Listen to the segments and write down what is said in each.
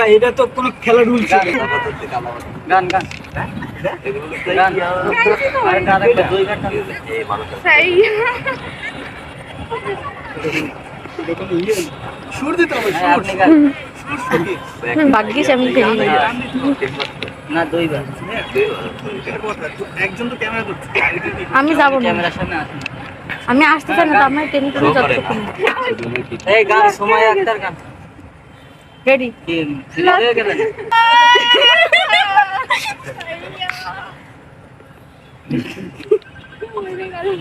এটা তো কোনো খেলা রুল গান গান ভাগ্যিস আমি না দুইবার একজন তো ক্যামেরা করছে আমি যাবো ক্যামেরার সামনে আমি আসতে চাই না তো আমার টেনে টেনে যতক্ষণ এই গান সময় আক্তার গান রেডি কি সিরিয়াল গেলেন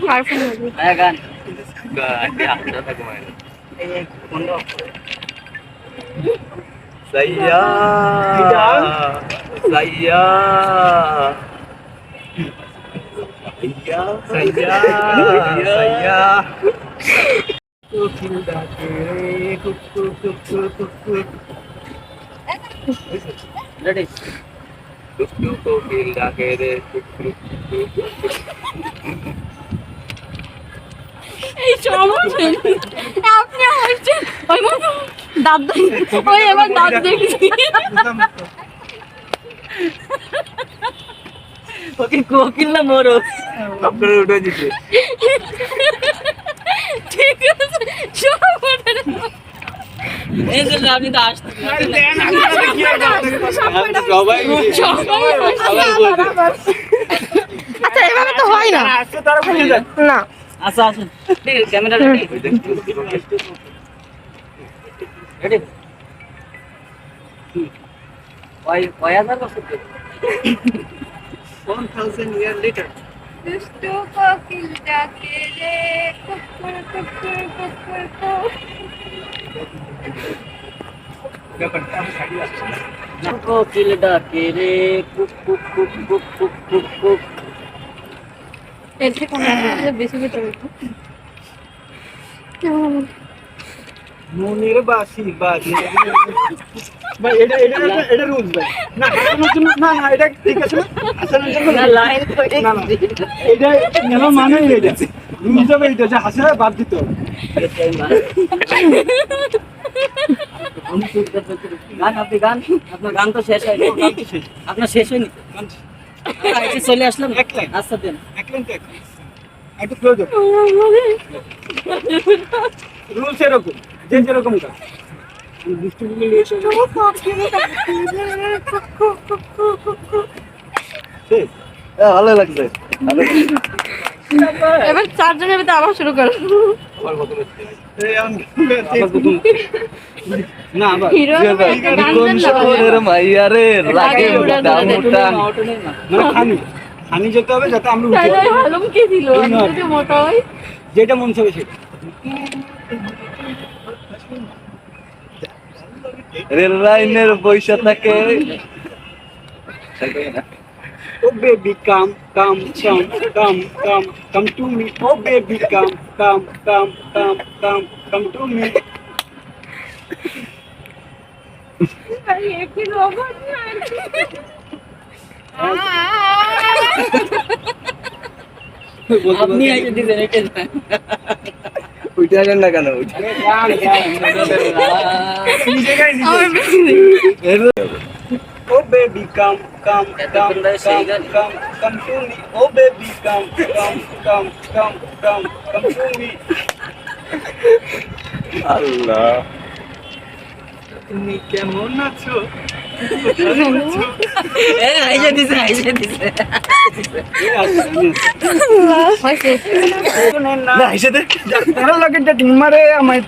আর ফোন করবি এই গান আক্তার থাকো মানে এই কোন সাইয়া সাইয়া সাইয়া সাইয়া Ready? এই সমস্যা আপনি আসছেন ওই দাঁত ওই এবার দাঁত দেখছি ওকে কোকিল না মরো আপনারা উঠে দিতে ঠিক আছে সব এই যে আপনি তো আসতে সবাই আচ্ছা এভাবে তো হয় না না আচ্ছা আসুন ঠিক আছে ক্যামেরা রেডি রেডি ওই হাজার বছর 1000 years later দুষ্টু কোকিল ডাকে রে কুকুর কুকুর কুকুর কোকিল ডাকে রে cook cook cook cook cook cook cook এর থেকে অনেক বেশি ভিতরে মনের বাসি বাজে ভাই এটা রুলস ভাই না হাসানোর জন্য না এটা ঠিক আছে না হাসানোর জন্য না লাইন না এটা নেওয়া মানে এটা রুলস হবে এটা যে হাসা বাদ দিতে হবে গান আপনি গান আপনার গান তো শেষ হয়নি আপনার শেষ হয়নি এসে চলে আসলাম এক লাইন আচ্ছা দেন এক লাইন তো একটু ক্লোজ আপ রুলস এরকম যে যেরকম কাজ দৃষ্টিভঙ্গি নিয়ে এসে ভালো লাগছে এবার চারজনের ভিতরে আবার শুরু করো না আবার হিরো কোন শহরের মাইয়া রে লাগে মোটা মোটা মানে খানি যেতে হবে যাতে আমরা উঠতে পারি হালুম কে দিল যদি মোটা হয় যেটা মন চাবে সেটা রেল লাইনের বৈশা থাকে Oh baby come to me oh baby come to me একই রোবট না আপনি আইতে দিবেন এটা ওইটা জানেন না কেন ওইটা Oh baby come to me oh baby come to me আল্লাহ তুমি কেমন আছো আইসা দিছে হয়েছে না হিসেবে তারা লাগে টিম মারে আমার